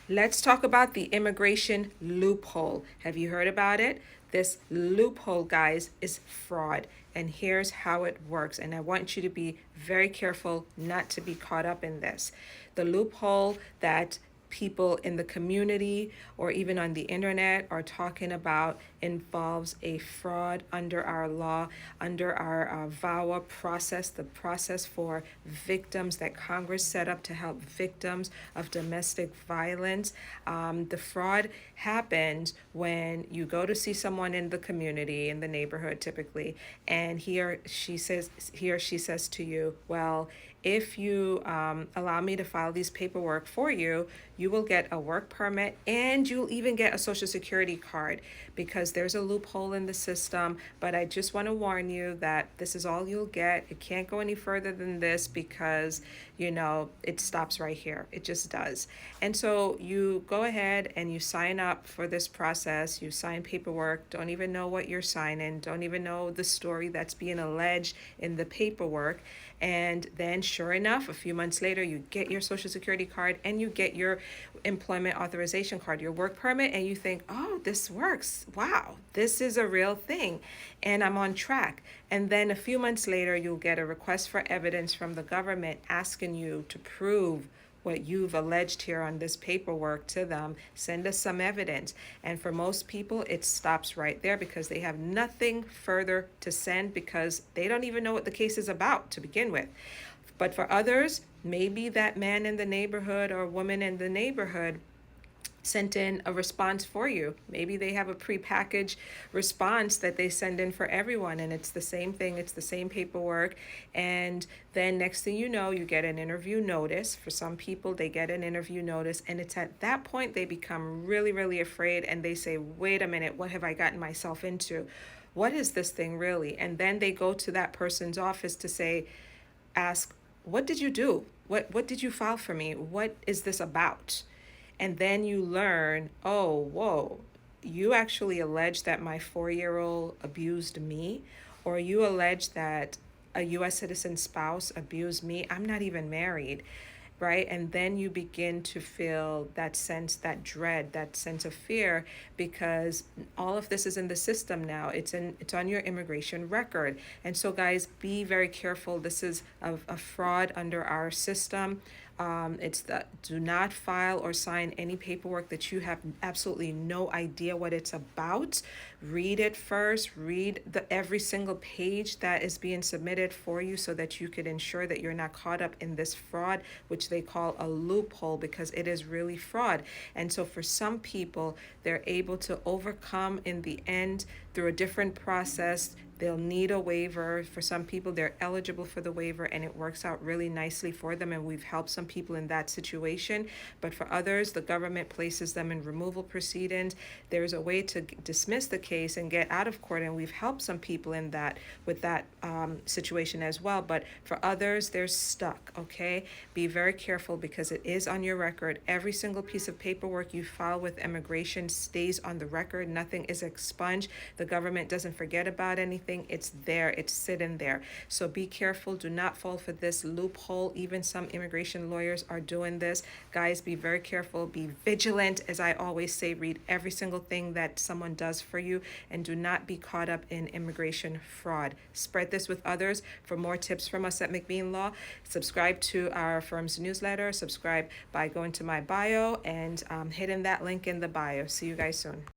Let's talk about the immigration loophole. Have you heard about it? This loophole, guys, is fraud. And here's how it works. And I want you to be very careful not to be caught up in this. The loophole that people in the community or even on the internet are talking about involves a fraud under our law, under our VAWA process, the process for victims that Congress set up to help victims of domestic violence. The fraud happens when you go to see someone in the community, in the neighborhood typically, and he or she says to you, well, if you allow me to file these paperwork for you, you will get a work permit and you'll even get a social security card because there's a loophole in the system. But I just want to warn you that this is all you'll get. It can't go any further than this because, it stops right here. It just does. And so you go ahead and you sign up for this process. You sign paperwork, don't even know what you're signing, don't even know the story that's being alleged in the paperwork. And then, sure enough, a few months later, you get your social security card and you get your employment authorization card, your work permit, and you think, oh, this works. Wow, this is a real thing. And I'm on track. And then a few months later, you'll get a request for evidence from the government asking you to prove what you've alleged here on this paperwork to them. Send us some evidence. And for most people, it stops right there because they have nothing further to send because they don't even know what the case is about to begin with. But for others, maybe that man in the neighborhood or woman in the neighborhood sent in a response for you. Maybe they have a prepackaged response that they send in for everyone, and it's the same thing, it's the same paperwork. And then next thing you know, you get an interview notice. For some people, they get an interview notice, and it's at that point they become really, really afraid and they say, wait a minute, what have I gotten myself into? What is this thing really? And then they go to that person's office to ask, what did you do? What did you file for me? What is this about? And then you learn, oh, whoa, you actually allege that my 4-year-old abused me, or you allege that a US citizen spouse abused me. I'm not even married, right? And then you begin to feel that sense, that dread, that sense of fear, because all of this is in the system now. It's on your immigration record. And so, guys, be very careful. This is a fraud under our system. It's the do not file or sign any paperwork that you have absolutely no idea what it's about. Read it first. Read every single page that is being submitted for you so that you could ensure that you're not caught up in this fraud, which they call a loophole, because it is really fraud. And so for some people, they're able to overcome in the end through a different process. They'll need a waiver. For some people, they're eligible for the waiver and it works out really nicely for them. And we've helped some people in that situation. But for others, the government places them in removal proceedings. There's a way to dismiss the case and get out of court. And we've helped some people in that with that situation as well. But for others, they're stuck, okay? Be very careful because it is on your record. Every single piece of paperwork you file with immigration stays on the record. Nothing is expunged. The government doesn't forget about anything. It's there, it's sitting there. So be careful. Do not fall for this loophole. Even some immigration lawyers are doing this. Guys, be very careful. Be vigilant. As I always say, read every single thing that someone does for you and do not be caught up in immigration fraud. Spread this with others. For more tips from us at McBean Law, subscribe to our firm's newsletter. Subscribe by going to my bio and hitting that link in the bio. See you guys soon.